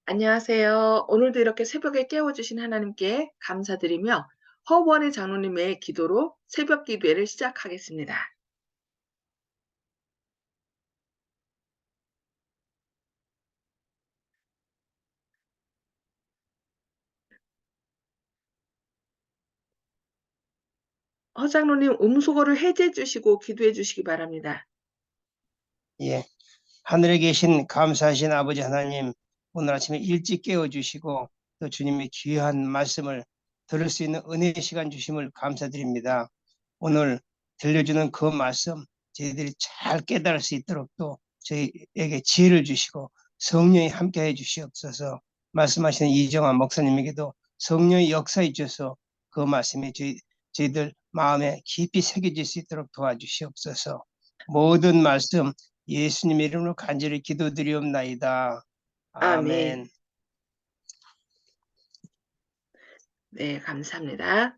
안녕하세요. 오늘도 이렇게 새벽에 깨워주신 하나님께 감사드리며 허원의 장로님의 기도로 새벽 기도회를 시작하겠습니다. 허 장로님 음소거를 해제해 주시고 기도해 주시기 바랍니다. 예, 하늘에 계신 감사하신 아버지 하나님, 오늘 아침에 일찍 깨워주시고 또 주님의 귀한 말씀을 들을 수 있는 은혜의 시간 주심을 감사드립니다. 오늘 들려주는 그 말씀 저희들이 잘 깨달을 수 있도록 또 저희에게 지혜를 주시고 성령이 함께해 주시옵소서. 말씀하시는 이정환 목사님에게도 성령의 역사해 주셔서 그 말씀이 저희들 마음에 깊이 새겨질 수 있도록 도와주시옵소서. 모든 말씀 예수님의 이름으로 간절히 기도드리옵나이다. 아멘. 아멘. 네, 감사합니다.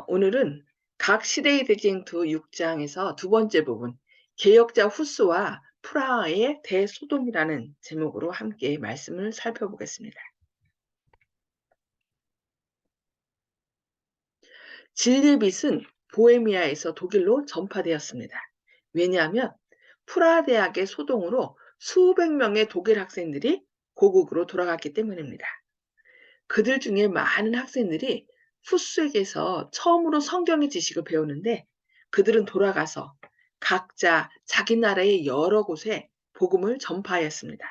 오늘은 각 시대의 대쟁투 6장에서 두 번째 부분 개혁자 후스와 프라하의 대소돔이라는 제목으로 함께 말씀을 살펴보겠습니다. 진리의 빛은 보헤미아에서 독일로 전파되었습니다. 왜냐하면 프라하 대학의 소동으로 수백 명의 독일 학생들이 고국으로 돌아갔기 때문입니다. 그들 중에 많은 학생들이 후스에게서 처음으로 성경의 지식을 배우는데 그들은 돌아가서 각자 자기 나라의 여러 곳에 복음을 전파하였습니다.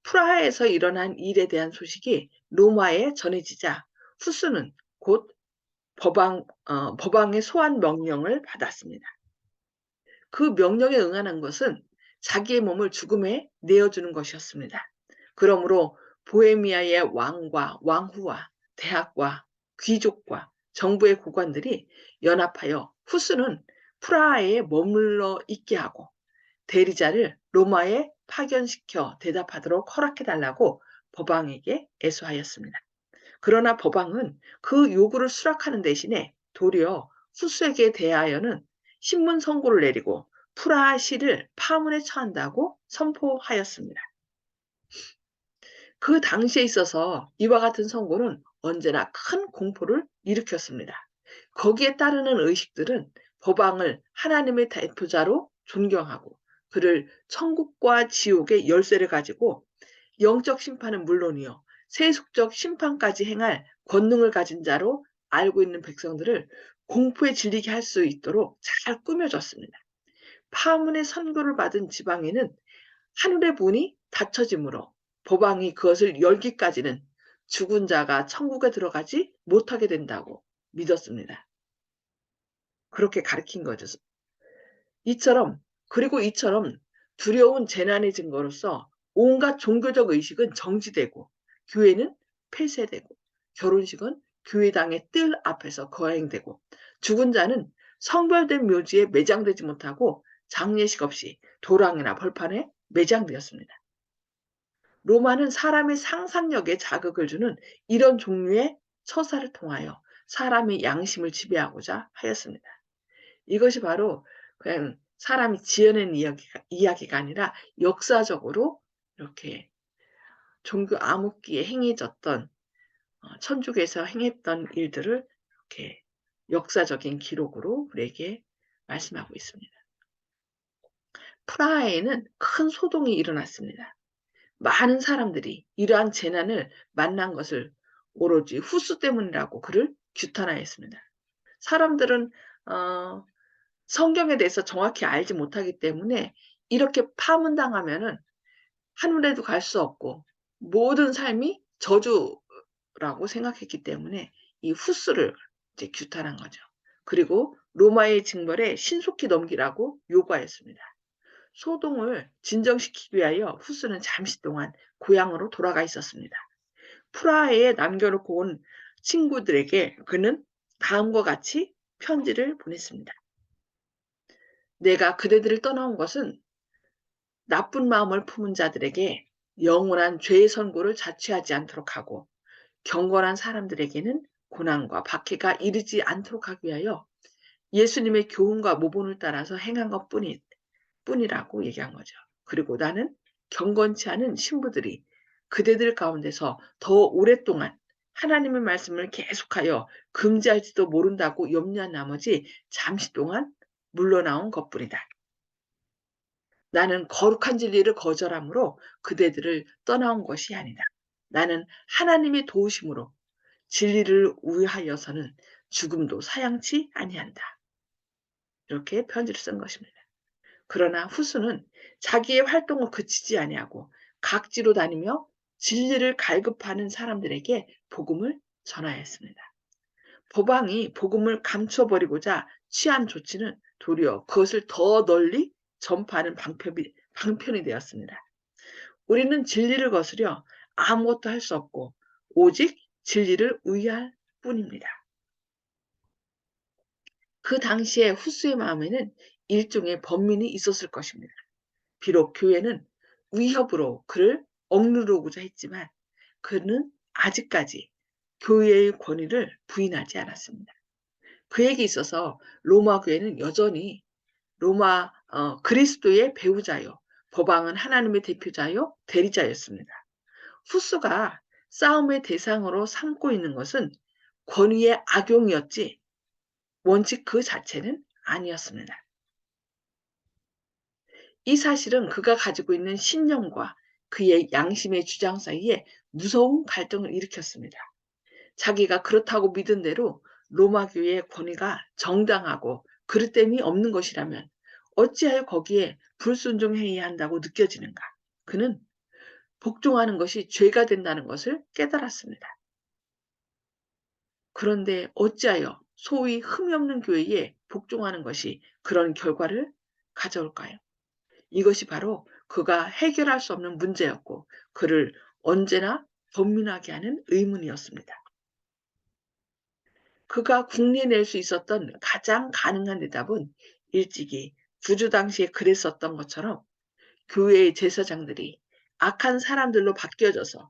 프라하에서 일어난 일에 대한 소식이 로마에 전해지자 후스는 곧 법왕의 소환 명령을 받았습니다. 그 명령에 응하는 것은 자기의 몸을 죽음에 내어주는 것이었습니다. 그러므로 보헤미아의 왕과 왕후와 대학과 귀족과 정부의 고관들이 연합하여 후스는 프라하에 머물러 있게 하고 대리자를 로마에 파견시켜 대답하도록 허락해달라고 법왕에게 애소하였습니다. 그러나 법왕은 그 요구를 수락하는 대신에 도리어 후스에게 대하여는 신문 선고를 내리고 프라하시를 파문에 처한다고 선포하였습니다. 그 당시에 있어서 이와 같은 선고는 언제나 큰 공포를 일으켰습니다. 거기에 따르는 의식들은 법왕을 하나님의 대표자로 존경하고 그를 천국과 지옥의 열쇠를 가지고 영적 심판은 물론이요 세속적 심판까지 행할 권능을 가진 자로 알고 있는 백성들을 공포에 질리게 할 수 있도록 잘 꾸며졌습니다. 파문의 선고를 받은 지방에는 하늘의 문이 닫혀지므로 법왕이 그것을 열기까지는 죽은 자가 천국에 들어가지 못하게 된다고 믿었습니다. 그렇게 가르친 거죠. 이처럼 두려운 재난의 증거로서 온갖 종교적 의식은 정지되고 교회는 폐쇄되고 결혼식은 교회당의 뜰 앞에서 거행되고 죽은 자는 성별된 묘지에 매장되지 못하고 장례식 없이 도랑이나 벌판에 매장되었습니다. 로마는 사람의 상상력에 자극을 주는 이런 종류의 처사를 통하여 사람의 양심을 지배하고자 하였습니다. 이것이 바로 그냥 사람이 지어낸 이야기가 아니라 역사적으로 이렇게 종교 암흑기에 행해졌던 천주교에서 행했던 일들을 이렇게 역사적인 기록으로 우리에게 말씀하고 있습니다. 프라하에는 큰 소동이 일어났습니다. 많은 사람들이 이러한 재난을 만난 것을 오로지 후스 때문이라고 그를 규탄하였습니다. 사람들은 성경에 대해서 정확히 알지 못하기 때문에 이렇게 파문당하면은 하늘에도 갈 수 없고 모든 삶이 저주라고 생각했기 때문에 이 후스를 이제 규탄한 거죠. 그리고 로마의 징벌에 신속히 넘기라고 요구하였습니다. 소동을 진정시키기 위하여 후스는 잠시 동안 고향으로 돌아가 있었습니다. 프라하에 남겨놓고 온 친구들에게 그는 다음과 같이 편지를 보냈습니다. 내가 그대들을 떠나온 것은 나쁜 마음을 품은 자들에게 영원한 죄의 선고를 자취하지 않도록 하고 경건한 사람들에게는 고난과 박해가 이르지 않도록 하기 위하여 예수님의 교훈과 모본을 따라서 행한 것뿐이라고 얘기한 거죠. 그리고 나는 경건치 않은 신부들이 그대들 가운데서 더 오랫동안 하나님의 말씀을 계속하여 금지할지도 모른다고 염려한 나머지 잠시 동안 물러나온 것뿐이다. 나는 거룩한 진리를 거절함으로 그대들을 떠나온 것이 아니다. 나는 하나님의 도우심으로 진리를 위하여서는 죽음도 사양치 아니한다. 이렇게 편지를 쓴 것입니다. 그러나 후수는 자기의 활동을 그치지 아니하고 각지로 다니며 진리를 갈급하는 사람들에게 복음을 전하였습니다. 법왕이 복음을 감춰버리고자 취한 조치는 도리어 그것을 더 널리 전파하는 방편이 되었습니다. 우리는 진리를 거스려 아무것도 할 수 없고 오직 진리를 의할 뿐입니다. 그 당시에 후스의 마음에는 일종의 번민이 있었을 것입니다. 비록 교회는 위협으로 그를 억누르고자 했지만 그는 아직까지 교회의 권위를 부인하지 않았습니다. 그에게 있어서 로마 교회는 여전히 그리스도의 배우자요, 법왕은 하나님의 대표자요, 대리자였습니다. 후스가 싸움의 대상으로 삼고 있는 것은 권위의 악용이었지 원칙 그 자체는 아니었습니다. 이 사실은 그가 가지고 있는 신념과 그의 양심의 주장 사이에 무서운 갈등을 일으켰습니다. 자기가 그렇다고 믿은 대로 로마 교회의 권위가 정당하고 그릇됨이 없는 것이라면 어찌하여 거기에 불순종해야 한다고 느껴지는가? 그는 복종하는 것이 죄가 된다는 것을 깨달았습니다. 그런데 어찌하여 소위 흠이 없는 교회에 복종하는 것이 그런 결과를 가져올까요? 이것이 바로 그가 해결할 수 없는 문제였고 그를 언제나 번민하게 하는 의문이었습니다. 그가 궁리낼 수 있었던 가장 가능한 대답은 일찍이 구주 당시에 그랬었던 것처럼 교회의 제사장들이 악한 사람들로 바뀌어져서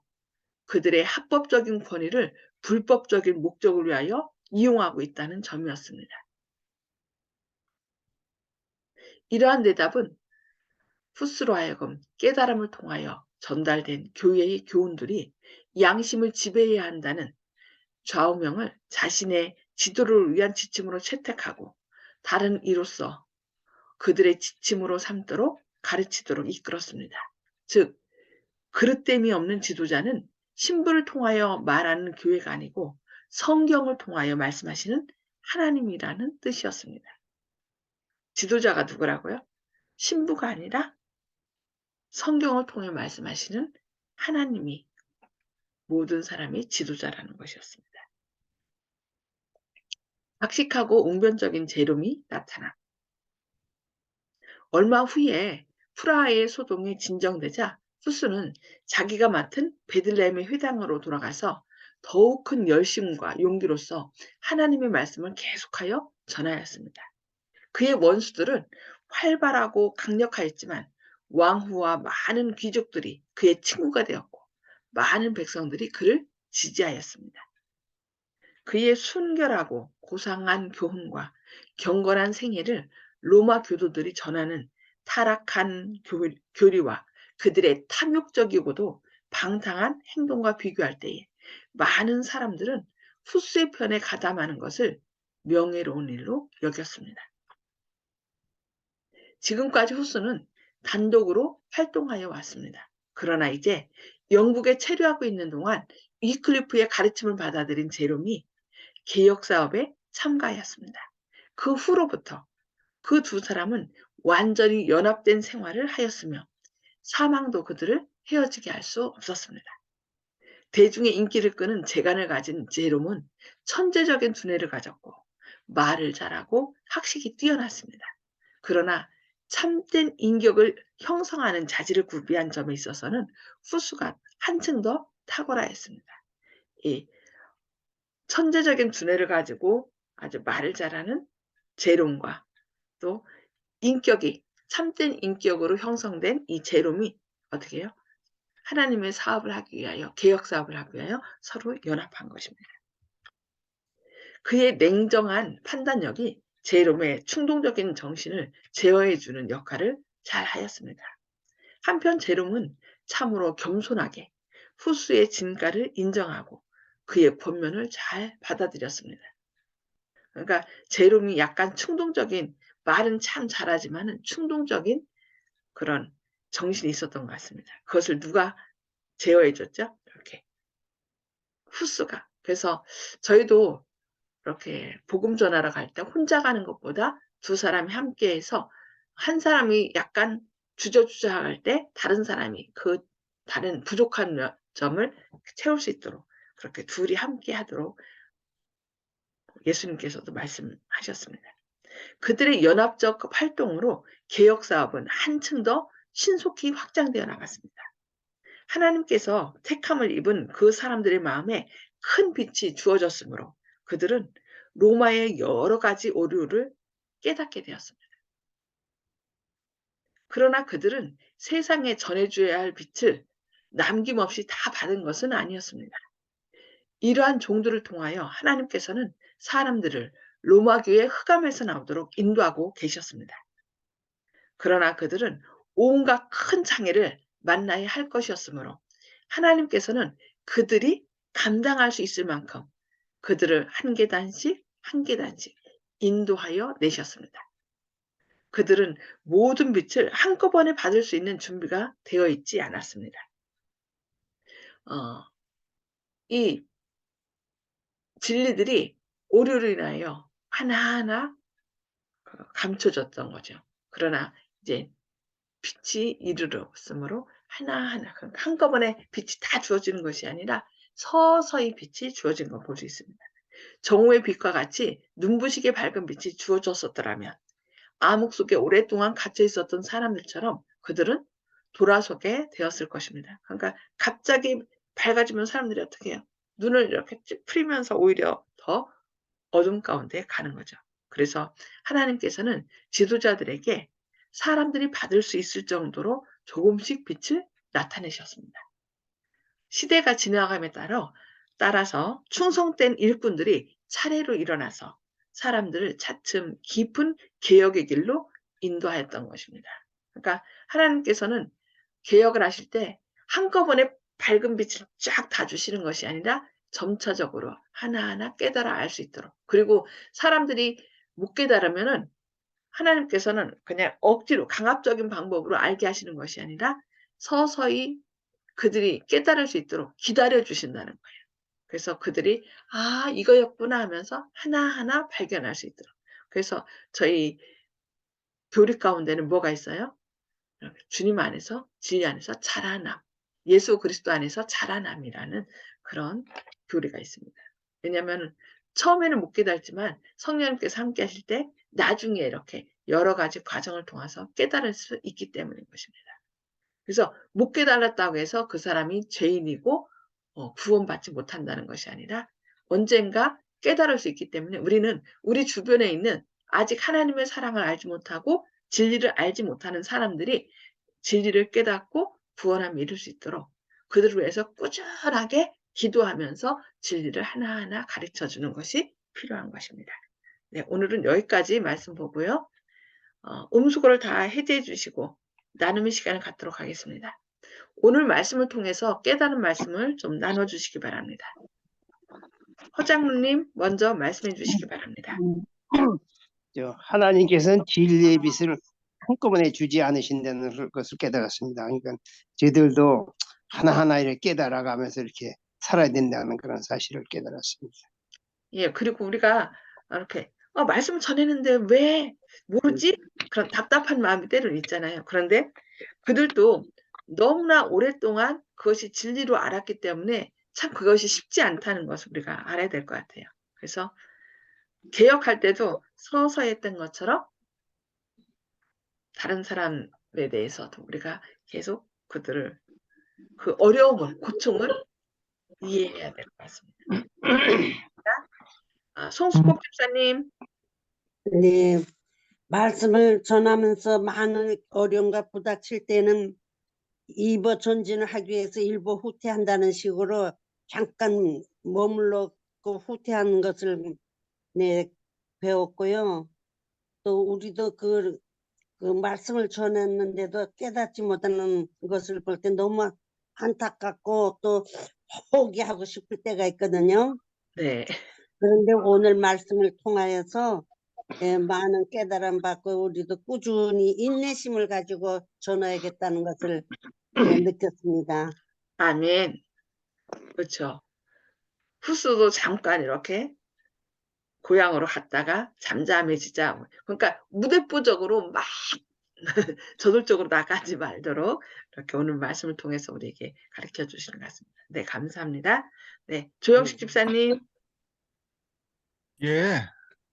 그들의 합법적인 권위를 불법적인 목적을 위하여 이용하고 있다는 점이었습니다. 이러한 대답은 후스로 하여금 깨달음을 통하여 전달된 교회의 교훈들이 양심을 지배해야 한다는 좌우명을 자신의 지도를 위한 지침으로 채택하고 다른 이로써 그들의 지침으로 삼도록 가르치도록 이끌었습니다. 즉 그릇됨이 없는 지도자는 신부를 통하여 말하는 교회가 아니고 성경을 통하여 말씀하시는 하나님이라는 뜻이었습니다. 지도자가 누구라고요? 신부가 아니라 성경을 통해 말씀하시는 하나님이 모든 사람의 지도자라는 것이었습니다. 박식하고 웅변적인 제롬이 나타나 얼마 후에 프라하의 소동이 진정되자 후스는 자기가 맡은 베들레헴의 회당으로 돌아가서 더욱 큰 열심과 용기로서 하나님의 말씀을 계속하여 전하였습니다. 그의 원수들은 활발하고 강력하였지만 왕후와 많은 귀족들이 그의 친구가 되었고 많은 백성들이 그를 지지하였습니다. 그의 순결하고 고상한 교훈과 경건한 생애를 로마 교도들이 전하는 타락한 교리와 그들의 탐욕적이고도 방탕한 행동과 비교할 때에 많은 사람들은 후스의 편에 가담하는 것을 명예로운 일로 여겼습니다. 지금까지 후스는 단독으로 활동하여 왔습니다. 그러나 이제 영국에 체류하고 있는 동안 위클리프의 가르침을 받아들인 제롬이 개혁사업에 참가하였습니다. 그 후로부터 그 두 사람은 완전히 연합된 생활을 하였으며 사망도 그들을 헤어지게 할 수 없었습니다. 대중의 인기를 끄는 재간을 가진 제롬은 천재적인 두뇌를 가졌고 말을 잘하고 학식이 뛰어났습니다. 그러나 참된 인격을 형성하는 자질을 구비한 점에 있어서는 후수가 한층 더 탁월하였습니다. 이 천재적인 두뇌를 가지고 아주 말을 잘하는 제롬과 또 인격이 참된 인격으로 형성된 이 제롬이 어떻게 해요? 하나님의 사업을 하기 위하여 개혁 사업을 하기 위하여 서로 연합한 것입니다. 그의 냉정한 판단력이 제롬의 충동적인 정신을 제어해주는 역할을 잘 하였습니다. 한편 제롬은 참으로 겸손하게 후스의 진가를 인정하고 그의 권면을 잘 받아들였습니다. 그러니까 제롬이 약간 충동적인, 말은 참 잘하지만은 충동적인 그런 정신이 있었던 것 같습니다. 그것을 누가 제어해 줬죠? 이렇게 후스가. 그래서 저희도 이렇게 복음 전하러 갈 때 혼자 가는 것보다 두 사람이 함께해서 한 사람이 약간 주저주저할 때 다른 사람이 그 다른 부족한 점을 채울 수 있도록 그렇게 둘이 함께 하도록 예수님께서도 말씀하셨습니다. 그들의 연합적 활동으로 개혁 사업은 한층 더 신속히 확장되어 나갔습니다. 하나님께서 택함을 입은 그 사람들의 마음에 큰 빛이 주어졌으므로 그들은 로마의 여러 가지 오류를 깨닫게 되었습니다. 그러나 그들은 세상에 전해줘야 할 빛을 남김없이 다 받은 것은 아니었습니다. 이러한 종들을 통하여 하나님께서는 사람들을 로마교의 흑암에서 나오도록 인도하고 계셨습니다. 그러나 그들은 온갖 큰 장애를 만나야 할 것이었으므로 하나님께서는 그들이 감당할 수 있을 만큼 그들을 한 계단씩 한 계단씩 인도하여 내셨습니다. 그들은 모든 빛을 한꺼번에 받을 수 있는 준비가 되어 있지 않았습니다. 이 진리들이 오류로 인하여 하나하나 감춰졌던 거죠. 그러나 이제 빛이 이르렀으므로 하나하나 한꺼번에 빛이 다 주어지는 것이 아니라 서서히 빛이 주어진 걸 볼 수 있습니다. 정오의 빛과 같이 눈부시게 밝은 빛이 주어졌었더라면 암흑 속에 오랫동안 갇혀 있었던 사람들처럼 그들은 돌아서게 되었을 것입니다. 그러니까 갑자기 밝아지면 사람들이 어떻게 해요? 눈을 이렇게 찌푸리면서 오히려 더 어둠 가운데 가는 거죠. 그래서 하나님께서는 지도자들에게 사람들이 받을 수 있을 정도로 조금씩 빛을 나타내셨습니다. 시대가 지나감에 따라서 충성된 일꾼들이 차례로 일어나서 사람들을 차츰 깊은 개혁의 길로 인도하였던 것입니다. 그러니까 하나님께서는 개혁을 하실 때 한꺼번에 밝은 빛을 쫙 다 주시는 것이 아니라 점차적으로 하나하나 깨달아 알 수 있도록, 그리고 사람들이 못 깨달으면은 하나님께서는 그냥 억지로 강압적인 방법으로 알게 하시는 것이 아니라 서서히 그들이 깨달을 수 있도록 기다려 주신다는 거예요. 그래서 그들이 '아 이거였구나.' 하면서 하나하나 발견할 수 있도록. 그래서 저희 교리 가운데는 뭐가 있어요? 주님 안에서, 진리 안에서 자라남, 예수 그리스도 안에서 자라남이라는 그런 교리가 있습니다. 왜냐하면은 처음에는 못 깨닫지만 성령님께서 함께 하실 때 나중에 이렇게 여러 가지 과정을 통해서 깨달을 수 있기 때문인 것입니다. 그래서 못 깨달았다고 해서 그 사람이 죄인이고 구원받지 못한다는 것이 아니라 언젠가 깨달을 수 있기 때문에 우리는 우리 주변에 있는 아직 하나님의 사랑을 알지 못하고 진리를 알지 못하는 사람들이 진리를 깨닫고 구원함을 이룰 수 있도록 그들을 위해서 꾸준하게 기도하면서 진리를 하나하나 가르쳐 주는 것이 필요한 것입니다. 네, 오늘은 여기까지 말씀 보고요. 음수거를 다 해제해 주시고 나눔의 시간을 갖도록 하겠습니다. 오늘 말씀을 통해서 깨달은 말씀을 좀 나눠 주시기 바랍니다. 허장로님 먼저 말씀해 주시기 바랍니다. 하나님께서는 진리의 빛을 한꺼번에 주지 않으신다는 것을 깨달았습니다. 그러니까 저희들도 하나하나 이렇게 깨달아가면서 이렇게 살아야 된다는 그런 사실을 깨달았습니다. 예, 그리고 우리가 이렇게 말씀 전했는데 왜 모르지? 그런 답답한 마음이 때로는 있잖아요. 그런데 그들도 너무나 오랫동안 그것이 진리로 알았기 때문에 참 그것이 쉽지 않다는 것을 우리가 알아야 될 것 같아요. 그래서 개혁할 때도 서서히 했던 것처럼 다른 사람에 대해서도 우리가 계속 그들을 그 어려움을, 고충을 이해해야 될 것 같습니다. 송수복 집사님. 네, 말씀을 전하면서 많은 어려움과 부닥칠 때는 입어 전진을 하기 위해서 일부 후퇴한다는 식으로 잠깐 머물렀고 후퇴하는 것을 배웠고요. 또 우리도 그 말씀을 전했는데도 깨닫지 못하는 것을 볼 때 너무 안타깝고 또 포기하고 싶을 때가 있거든요. 네. 그런데 오늘 말씀을 통하여서 많은 깨달음 받고 우리도 꾸준히 인내심을 가지고 전화야겠다는 것을 느꼈습니다. 아멘. 그렇죠. 후스도 잠깐 이렇게 고향으로 갔다가 잠잠해지자. 그러니까 무대뽀적으로 막 저돌적으로 나가지 말도록 이렇게 오늘 말씀을 통해서 우리에게 가르쳐 주시는 것 같습니다. 네, 감사합니다. 네, 조영식 집사님. 예,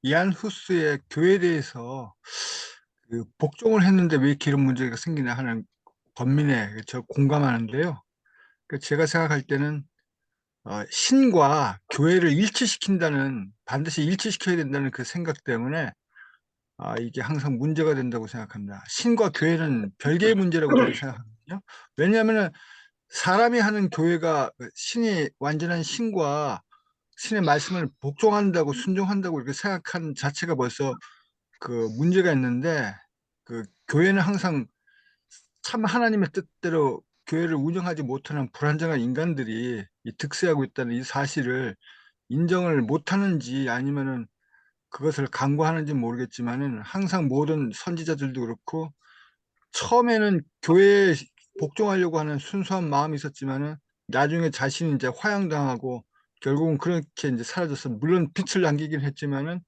이안 후스의 교회에 대해서 그 복종을 했는데 왜 이렇게 이런 문제가 생기나 하는 번민에 저 공감하는데요. 그 제가 생각할 때는 신과 교회를 일치시킨다는, 반드시 일치시켜야 된다는 그 생각 때문에 이게 항상 문제가 된다고 생각합니다. 신과 교회는 별개의 문제라고 저는 생각하거든요. 왜냐하면 사람이 하는 교회가 신이 완전한 신과 신의 말씀을 복종한다고 순종한다고 이렇게 생각하는 자체가 벌써 그 문제가 있는데, 그 교회는 항상 참 하나님의 뜻대로 교회를 운영하지 못하는 불안정한 인간들이 이 득세하고 있다는 이 사실을 인정을 못하는지 아니면은 그것을 간과하는지 모르겠지만은, 항상 모든 선지자들도 그렇고 처음에는 교회에 복종하려고 하는 순수한 마음이 있었지만은 나중에 자신이 이제 화양당하고 결국은 그렇게 이제 사라졌어. 물론 빛을 남기긴 했지만은,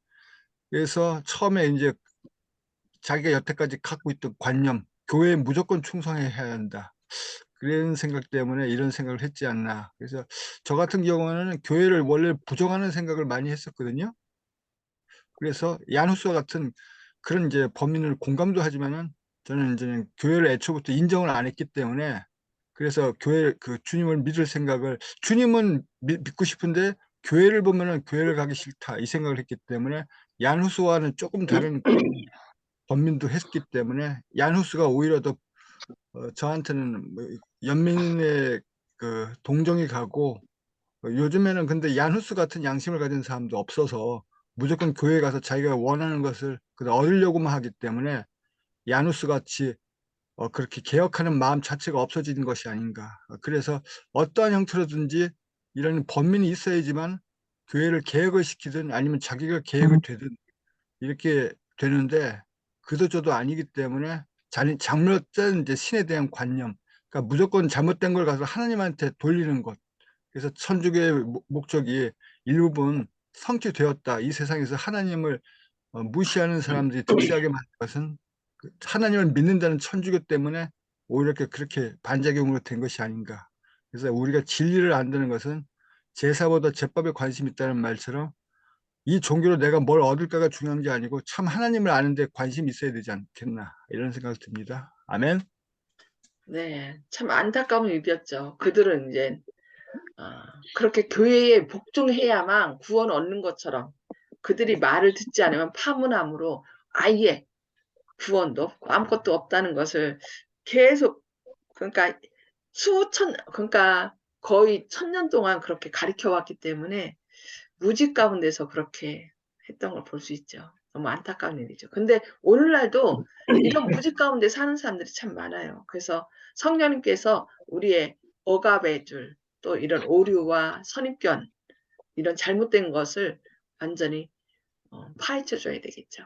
그래서 처음에 이제 자기가 여태까지 갖고 있던 관념, 교회에 무조건 충성해야 한다, 그런 생각 때문에 이런 생각을 했지 않나. 그래서 저 같은 경우는 교회를 원래 부정하는 생각을 많이 했었거든요. 그래서 야누스와 같은 그런 이제 범인을 공감도 하지만은, 저는 이제 교회를 애초부터 인정을 안 했기 때문에, 그래서 교회 그 주님을 믿을 생각을, 주님은 믿고 싶은데 교회를 보면은 교회를 가기 싫다 이 생각을 했기 때문에, 야누스와는 조금 다른 범민도 했기 때문에 야누스가 오히려 더 저한테는 뭐 연민의 그 동정이 가고, 요즘에는 근데 야누스 같은 양심을 가진 사람도 없어서 무조건 교회 가서 자기가 원하는 것을 얻으려고만 하기 때문에 야누스 같이 그렇게 개혁하는 마음 자체가 없어지는 것이 아닌가. 그래서 어떠한 형태로든지 이런 번민이 있어야지만 교회를 개혁을 시키든 아니면 자기가 개혁이 되든 이렇게 되는데, 그도저도 아니기 때문에 잘못된 이제 신에 대한 관념, 그러니까 무조건 잘못된 걸 가서 하나님한테 돌리는 것. 그래서 천주교의 목적이 일부분 성취되었다, 이 세상에서 하나님을 무시하는 사람들이 득세하게 만든 것은 그 하나님을 믿는다는 천주교 때문에 오히려 그렇게 반작용으로 된 것이 아닌가. 그래서 우리가 진리를 안다는 것은 제사보다 제법에 관심이 있다는 말처럼, 이 종교로 내가 뭘 얻을까가 중요한 게 아니고 참 하나님을 아는 데 관심이 있어야 되지 않겠나, 이런 생각이 듭니다. 아멘. 네, 참 안타까운 일이었죠. 그들은 이제 그렇게 교회에 복종해야만 구원 얻는 것처럼 그들이 말을 듣지 않으면 파문함으로 아예 구원도 없고 아무것도 없다는 것을 계속, 그러니까 그러니까 거의 1000년 동안 그렇게 가르쳐 왔기 때문에 무지 가운데서 그렇게 했던 걸 볼 수 있죠. 너무 안타까운 일이죠. 근데 오늘날도 이런 무지 가운데 사는 사람들이 참 많아요. 그래서 성령님께서 우리의 억압의 줄, 또 이런 오류와 선입견, 이런 잘못된 것을 완전히 파헤쳐 줘야 되겠죠.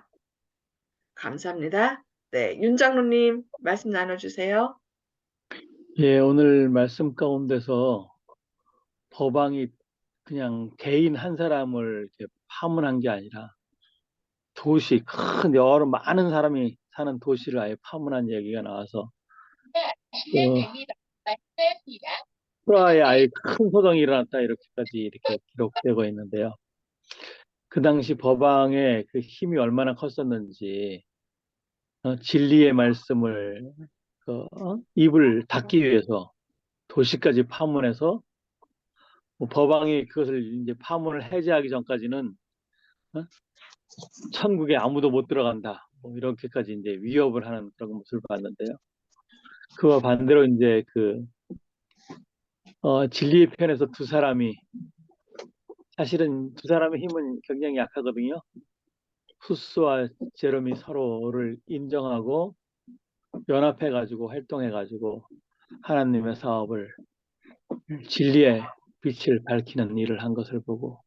감사합니다. 네, 윤 장로님 말씀 나눠주세요. 예, 오늘 말씀 가운데서 법왕이 그냥 개인 한 사람을 이렇게 파문한 게 아니라 도시, 큰 여러 많은 사람이 사는 도시를 아예 파문한 얘기가 나와서 프라하에 아예 큰 소동이 일어났다, 이렇게까지 이렇게 기록되고 있는데요. 그 당시 법왕의 그 힘이 얼마나 컸었는지, 진리의 말씀을 입을 닫기 위해서 도시까지 파문해서, 법왕이 그것을 이제 파문을 해제하기 전까지는 어? 천국에 아무도 못 들어간다, 뭐 이렇게까지 이제 위협을 하는 그런 모습을 봤는데요. 그와 반대로 이제 진리의 편에서 두 사람이, 사실은 두 사람의 힘은 굉장히 약하거든요. 후스와 제롬이 서로를 인정하고 연합해가지고 활동해가지고 하나님의 사업을 진리의 빛을 밝히는 일을 한 것을 보고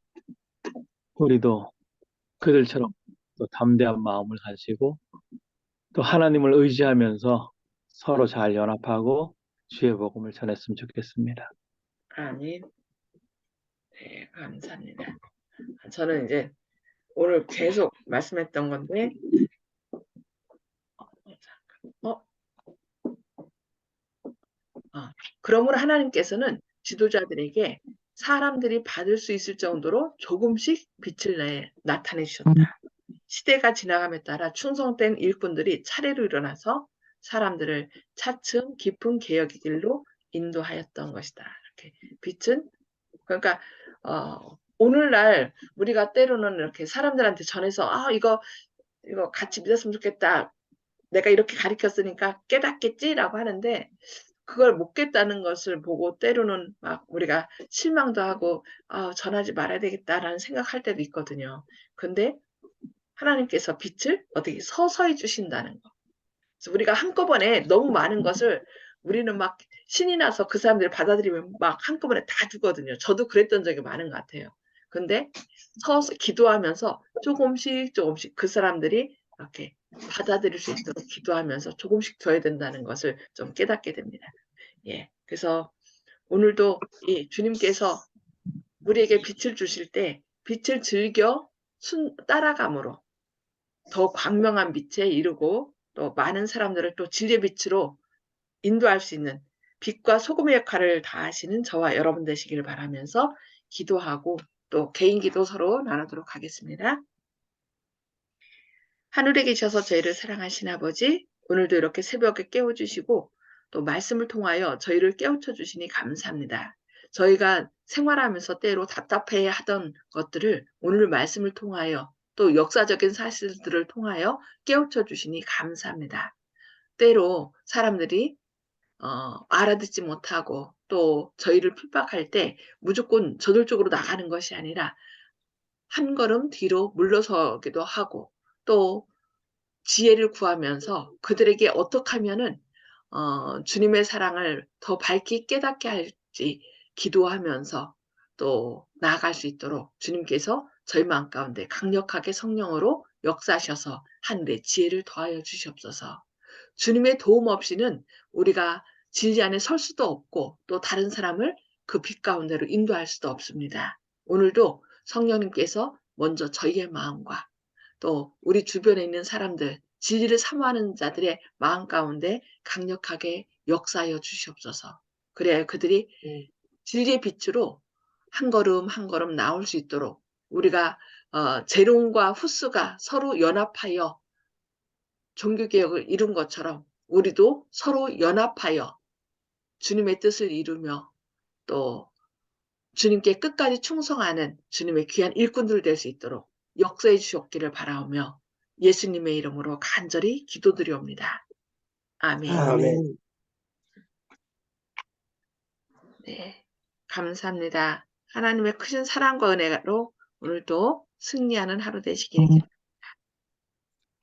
우리도 그들처럼 또 담대한 마음을 가지고 또 하나님을 의지하면서 서로 잘 연합하고 주의 복음을 전했으면 좋겠습니다. 아멘. 네, 감사합니다. 저는 이제 오늘 계속 말씀했던 건데, 어, 그러므로 하나님께서는 지도자들에게 사람들이 받을 수 있을 정도로 조금씩 빛을 나타내 주셨다. 시대가 지나감에 따라 충성된 일꾼들이 차례로 일어나서 사람들을 차츰 깊은 개혁의 길로 인도하였던 것이다. 이렇게 빛은 그러니까 오늘날 우리가 때로는 이렇게 사람들한테 전해서 이거 같이 믿었으면 좋겠다. 내가 이렇게 가르쳤으니까 깨닫겠지라고 하는데 그걸 못 깼다는 것을 보고 때로는 막 우리가 실망도 하고 전하지 말아야 되겠다라는 생각할 때도 있거든요. 근데 하나님께서 빛을 어떻게 서서히 주신다는 거. 그래서 우리가 한꺼번에 너무 많은 것을 우리는 막 신이 나서 그 사람들을 받아들이면 막 한꺼번에 다 주거든요. 저도 그랬던 적이 많은 것 같아요. 근데 서서 기도하면서 조금씩 그 사람들이 이렇게 받아들일 수 있도록 기도하면서 조금씩 줘야 된다는 것을 좀 깨닫게 됩니다. 예. 그래서 오늘도 이 주님께서 우리에게 빛을 주실 때 빛을 즐겨 따라감으로 더 광명한 빛에 이르고 또 많은 사람들을 또 진리의 빛으로 인도할 수 있는 빛과 소금의 역할을 다하시는 저와 여러분 되시기를 바라면서 기도하고 또 개인 기도 서로 나누도록 하겠습니다. 하늘에 계셔서 저희를 사랑하신 아버지, 오늘도 이렇게 새벽에 깨워주시고 또 말씀을 통하여 저희를 깨우쳐 주시니 감사합니다. 저희가 생활하면서 때로 답답해 하던 것들을 오늘 말씀을 통하여 또 역사적인 사실들을 통하여 깨우쳐 주시니 감사합니다. 때로 사람들이 알아듣지 못하고 또 저희를 핍박할 때 무조건 저돌적으로 나가는 것이 아니라 한 걸음 뒤로 물러서기도 하고 또 지혜를 구하면서 그들에게 어떻게 하면은 주님의 사랑을 더 밝히 깨닫게 할지 기도하면서 또 나아갈 수 있도록 주님께서 저희 마음 가운데 강력하게 성령으로 역사하셔서 하늘의 지혜를 더하여 주시옵소서. 주님의 도움 없이는 우리가 진리 안에 설 수도 없고 또 다른 사람을 그 빛 가운데로 인도할 수도 없습니다. 오늘도 성령님께서 먼저 저희의 마음과 또 우리 주변에 있는 사람들, 진리를 사모하는 자들의 마음 가운데 강력하게 역사하여 주시옵소서. 그래야 그들이 진리의 빛으로 한 걸음 한 걸음 나올 수 있도록 우리가 제롬과 후스가 서로 연합하여 종교개혁을 이룬 것처럼 우리도 서로 연합하여 주님의 뜻을 이루며 또 주님께 끝까지 충성하는 주님의 귀한 일꾼들 될 수 있도록 역사해 주셨기를 바라오며 예수님의 이름으로 간절히 기도드리옵니다. 아멘. 아멘. 네, 감사합니다. 하나님의 크신 사랑과 은혜로 오늘도 승리하는 하루 되시길